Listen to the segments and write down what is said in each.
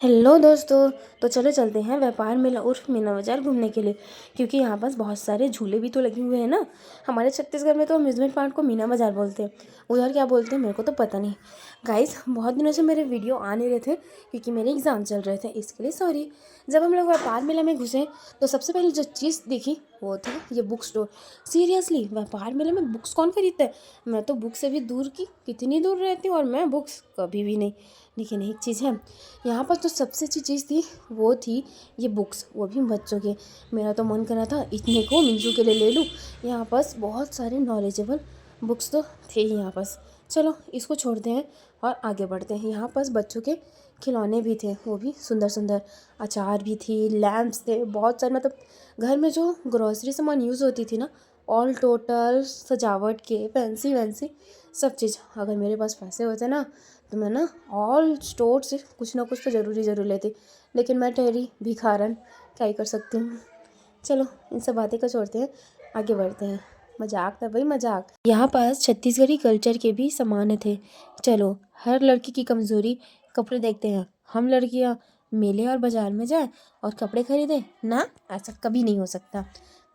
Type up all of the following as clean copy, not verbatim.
Hello दोस्तों। तो चलो चलते हैं व्यापार मेला उर्फ मीना बाजार घूमने के लिए, क्योंकि यहाँ पास बहुत सारे झूले भी तो लगे हुए हैं ना। हमारे छत्तीसगढ़ में तो अम्यूज़मेंट पार्क को मीना बाजार बोलते हैं, उधर क्या बोलते हैं मेरे को तो पता नहीं। गाइस, बहुत दिनों से मेरे वीडियो आ नहीं रहे थे क्योंकि मेरे एग्ज़ाम चल रहे थे, इसके लिए सॉरी। जब हम लोग व्यापार मेला में घुसे तो सबसे पहले जो चीज़ दिखी वो था ये बुक स्टोर। सीरियसली, व्यापार मेले में बुक्स कौन खरीदता है? मैं तो बुक से भी दूर की कितनी दूर रहती हूँ और मैं बुक्स कभी भी नहीं। लेकिन एक चीज़ है, यहाँ पर जो सबसे अच्छी चीज़ थी वो थी ये बुक्स, वो भी बच्चों के। मेरा तो मन कर रहा था इतने को मिंजू के लिए ले लूँ। यहाँ पास बहुत सारे नॉलेजेबल बुक्स तो थे ही यहाँ पास। चलो इसको छोड़ते हैं और आगे बढ़ते हैं। यहाँ पास बच्चों के खिलौने भी थे, वो भी सुंदर सुंदर। अचार भी थी, लैम्प्स थे, बहुत सारे, मतलब घर में जो ग्रॉसरी सामान यूज़ होती थी ना, ऑल टोटल सजावट के पेंसी वेंसी सब चीज़। अगर मेरे पास पैसे होते ना तो मैं ना ऑल स्टोर से कुछ ना कुछ तो ज़रूर लेती, लेकिन मैं ठहरी भिखारन, क्या ही कर सकती हूँ। चलो इन सब बातें को छोड़ते हैं, आगे बढ़ते हैं। मजाक था भाई, मजाक। यहाँ पास छत्तीसगढ़ी कल्चर के भी सामान थे। चलो, हर लड़की की कमज़ोरी कपड़े देखते हैं। हम लड़कियाँ मेले और बाज़ार में जाएं और कपड़े खरीदें ना, ऐसा कभी नहीं हो सकता।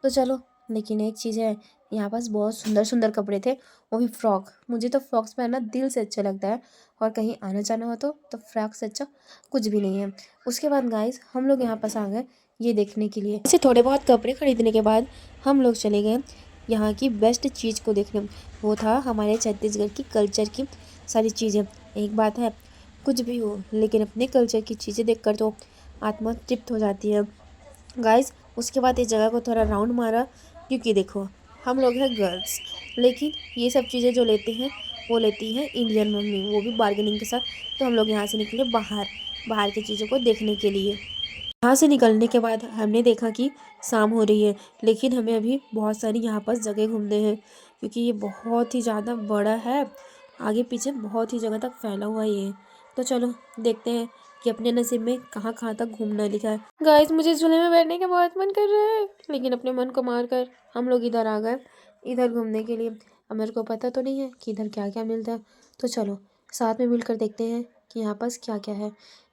तो चलो, लेकिन एक चीज़ है, यहाँ पास बहुत सुंदर सुंदर कपड़े थे, वो भी फ्रॉक। मुझे तो फ्रॉक्स पहनना दिल से अच्छा लगता है, और कहीं आना जाना हो तो फ्रॉक से अच्छा कुछ भी नहीं है। उसके बाद गाइस, हम लोग यहाँ पास आ गए ये देखने के लिए। ऐसे थोड़े बहुत कपड़े खरीदने के बाद हम लोग चले गए यहाँ की बेस्ट चीज़ को देखने। वो था हमारे छत्तीसगढ़ की कल्चर की सारी चीज़ें। एक बात है, कुछ भी हो लेकिन अपने कल्चर की चीज़ें देखकर तो आत्मा तृप्त हो जाती है गाइस। उसके बाद इस जगह को थोड़ा राउंड मारा, क्योंकि देखो हम लोग हैं गर्ल्स, लेकिन ये सब चीज़ें जो लेते हैं वो लेती हैं इंडियन मम्मी, वो भी बार्गेनिंग के साथ। तो हम लोग यहाँ से निकले बाहर, बाहर की चीज़ों को देखने के लिए। यहाँ से निकलने के बाद हमने देखा कि शाम हो रही है, लेकिन हमें अभी बहुत सारी यहाँ पर जगह घूमने हैं, क्योंकि ये बहुत ही ज़्यादा बड़ा है। आगे पीछे बहुत ही जगह तक फैला हुआ ये है। तो चलो देखते हैं कि अपने नसीब में कहाँ कहाँ तक घूमना लिखा है। गाइस, मुझे झूले में बैठने का बहुत मन कर रहा है, लेकिन अपने मन को मार कर हम लोग इधर आ गए, इधर घूमने के लिए। अब मेरे को पता तो नहीं है कि इधर क्या क्या मिलता है, तो चलो साथ में मिलकर देखते हैं कि यहाँ पास क्या क्या है।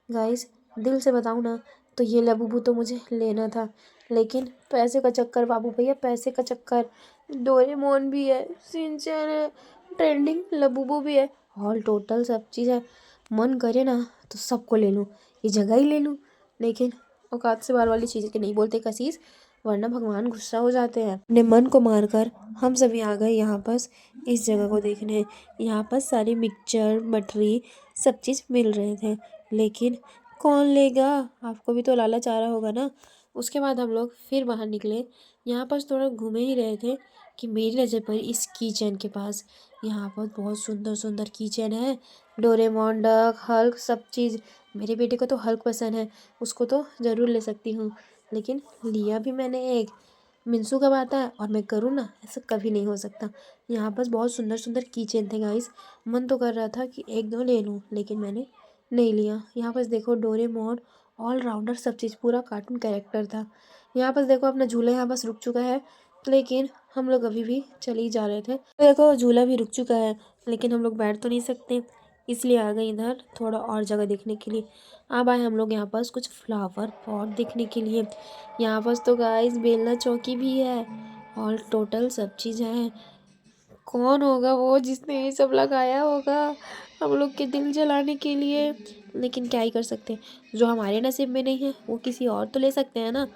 गाइस, दिल से बताऊँ ना, तो ये लबूबू तो मुझे लेना था, लेकिन पैसे का चक्कर बाबू भैया, पैसे का चक्कर। डोरेमोन भी है, सिंचैन है, ट्रेंडिंग लबूबू भी है, ऑल टोटल सब चीज़ है। मन करे ना तो सबको ले लूँ, ये जगह ही ले लूँ, लेकिन औकात से बाहर वाली चीज़ें के नहीं बोलते कसीस, वरना भगवान गुस्सा हो जाते हैं। अपने मन को मारकर हम सभी आ गए यहाँ पास इस जगह को देखने। यहाँ पास सारी मिक्सचर मठरी सब चीज़ मिल रहे थे, लेकिन कौन लेगा, आपको भी तो लालच आ रहा होगा ना। उसके बाद हम लोग फिर बाहर निकले। यहाँ पास थोड़ा घूमे ही रहे थे कि मेरी नज़र पर इस कीचेन के पास। यहाँ पर बहुत सुंदर सुंदर कीचेन है, डोरेमोन, डक, हल्क सब चीज़। मेरे बेटे को तो हल्क पसंद है, उसको तो ज़रूर ले सकती हूँ, लेकिन लिया भी मैंने एक। मिंसू कब आता है और मैं करूँ ना, ऐसा कभी नहीं हो सकता। यहाँ पास बहुत सुंदर सुंदर कीचेन थे गाइस, मन तो कर रहा था कि एक दो ले लूँ, लेकिन मैंने नहीं लिया। यहाँ पास देखो डोरेमोन ऑलराउंडर सब चीज़, पूरा कार्टून कैरेक्टर था। यहाँ पास देखो अपना झूला यहाँ पास रुक चुका है, लेकिन हम लोग अभी भी चले ही जा रहे थे। तो देखो झूला भी रुक चुका है, लेकिन हम लोग बैठ तो नहीं सकते, इसलिए आ गए इधर थोड़ा और जगह देखने के लिए। अब आए हम लोग यहाँ पास कुछ फ्लावर पॉट देखने के लिए। यहाँ पास तो गाइस बेलना चौकी भी है, ऑल टोटल सब चीज़ है। कौन होगा वो जिसने ये सब लगाया होगा हम लोग के दिल जलाने के लिए, लेकिन क्या ही कर सकते हैं, जो हमारे नसीब में नहीं है वो किसी और तो ले सकते हैं ना।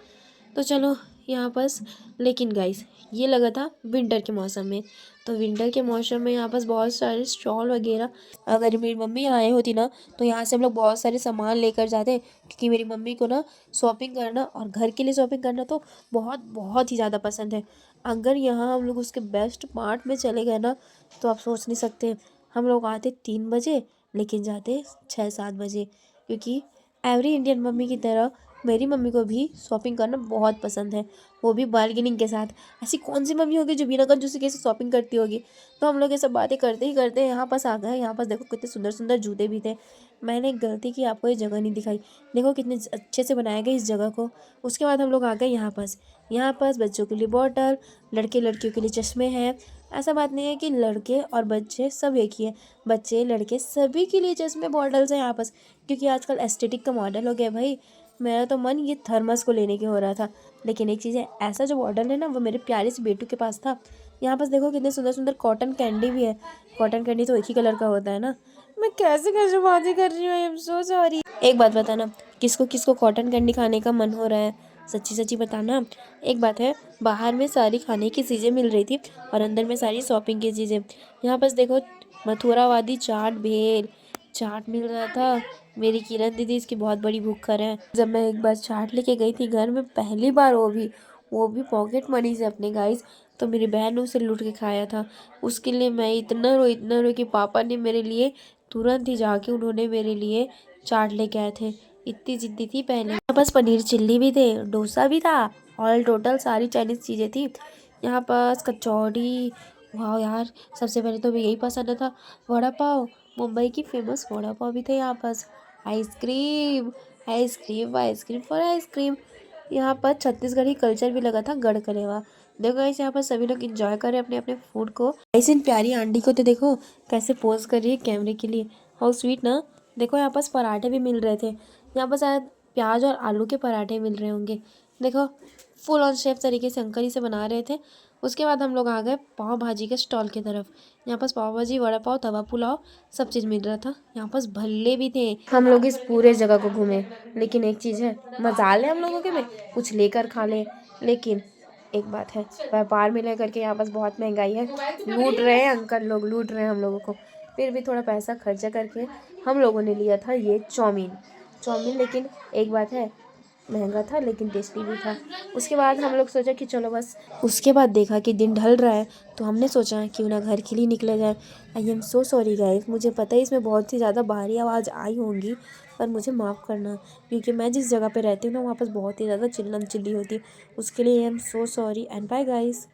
तो चलो यहाँ पास, लेकिन गाइस ये लगा था विंटर के मौसम में, तो विंटर के मौसम में यहाँ पास बहुत सारे स्टॉल वगैरह। अगर मेरी मम्मी यहाँ आई होती ना तो यहाँ से हम लोग बहुत सारे सामान लेकर जाते, क्योंकि मेरी मम्मी को ना शॉपिंग करना और घर के लिए शॉपिंग करना तो बहुत बहुत ही ज़्यादा पसंद है। अगर यहाँ हम लोग उसके बेस्ट पार्ट में चले गए ना, तो आप सोच नहीं सकते, हम लोग आते 3 बजे लेकिन जाते 6-7 बजे, क्योंकि एवरी इंडियन मम्मी की तरह मेरी मम्मी को भी शॉपिंग करना बहुत पसंद है, वो भी बार्गेनिंग के साथ। ऐसी कौन सी मम्मी होगी जो बिना कंजूसी के शॉपिंग करती होगी। तो हम लोग ये सब बातें करते ही करते यहाँ पास आ गए। यहाँ पास देखो कितने सुंदर सुंदर जूते भी थे। मैंने एक गलती की, आपको ये जगह नहीं दिखाई। देखो कितने अच्छे से बनाया गया इस जगह को। उसके बाद हम लोग आ गए यहाँ पास। यहाँ पास बच्चों के लिए बॉटल, लड़के लड़कियों के लिए चश्मे हैं। ऐसा बात नहीं है कि लड़के और बच्चे सब एक ही है, बच्चे लड़के सभी के लिए चश्मे बॉटल्स हैं यहाँ पास, क्योंकि आजकल एस्थेटिक का मॉडल हो गया भाई। मेरा तो मन ये थर्मस को लेने के हो रहा था, लेकिन एक चीज़ है, ऐसा जो मॉडल है ना वो मेरे प्यारे से बेटू के पास था। यहाँ पास देखो कितने सुंदर सुंदर कॉटन कैंडी भी है। कॉटन कैंडी तो एक ही कलर का होता है ना। मैं कैसे कैसे बातें कर रही हूँ, आई एम सो सॉरी। एक बात बताना, किसको किसको कॉटन कैंडी खाने का मन हो रहा है, सच्ची सच्ची बताना। एक बात है, बाहर में सारी खाने की चीज़ें मिल रही थी और अंदर में सारी शॉपिंग की चीज़ें। यहाँ पास देखो मथुरावादी चाट, भेल चाट मिल रहा था। मेरी किरण दीदी इसकी बहुत बड़ी भूखर है। जब मैं एक बार चाट लेके गई थी घर में, पहली बार, वो भी पॉकेट मनी से अपने गाइस, तो मेरी बहन ने उसे लूट के खाया था। उसके लिए मैं इतना रोई कि पापा ने मेरे लिए तुरंत ही जाके उन्होंने मेरे लिए चाट लेके आए थे। इतनी जिद्दी थी पहले। यहाँ पास पनीर चिल्ली भी थे, डोसा भी था, ऑल टोटल सारी चाइनीज़ चीज़ें थी। यहाँ पास कचौड़ी, वाह यार, सबसे पहले तो मैं यही पसंद था, वड़ा पाव। मुंबई की फेमस वड़ा पाव भी थे यहाँ पास। Ice cream, ice cream, ice cream for ice cream. यहाँ पर छत्तीसगढ़ी कल्चर भी लगा था, गढ़ कलेवा। देखो गाइस, यहाँ पर सभी लोग एंजॉय कर रहे हैं अपने अपने फूड को। ऐसे इन प्यारी आंटी को तो देखो कैसे पोज कर रही है कैमरे के लिए, हाउ स्वीट ना। देखो यहाँ पास पराठे भी मिल रहे थे। यहाँ पर शायद प्याज और आलू के पराठे मिल रहे होंगे। देखो फुल ऑन शेफ तरीके से अंकल ही से बना रहे थे। उसके बाद हम लोग आ गए पाव भाजी के स्टॉल की तरफ। यहाँ पास पाव भाजी, वड़ा पाव, तवा पुलाव सब चीज़ मिल रहा था। यहाँ पास भल्ले भी थे। हम लोग इस पूरे जगह को घूमे, लेकिन एक चीज़ है, मजा ले हम लोगों के में कुछ लेकर खा ले, लेकिन एक बात है, व्यापार में लेकर के यहाँ पास बहुत महंगाई है। लूट रहे हैं अंकल लोग, लूट रहे हैं हम लोगों को। फिर भी थोड़ा पैसा खर्चा करके हम लोगों ने लिया था ये चाउमीन। लेकिन एक बात है, महंगा था लेकिन टेस्टी भी था। उसके बाद हम लोग सोचा कि चलो बस, उसके बाद देखा कि दिन ढल रहा है, तो हमने सोचा क्यों ना घर के लिए निकले जाए। आई एम सो सॉरी गाइस, मुझे पता है इसमें बहुत ही ज़्यादा भारी आवाज़ आई होंगी, पर मुझे माफ़ करना, क्योंकि मैं जिस जगह पे रहती हूँ ना वहाँ पर बहुत ही ज़्यादा चिल्लम चिल्ली होती है। उसके लिए I am so sorry and bye guys.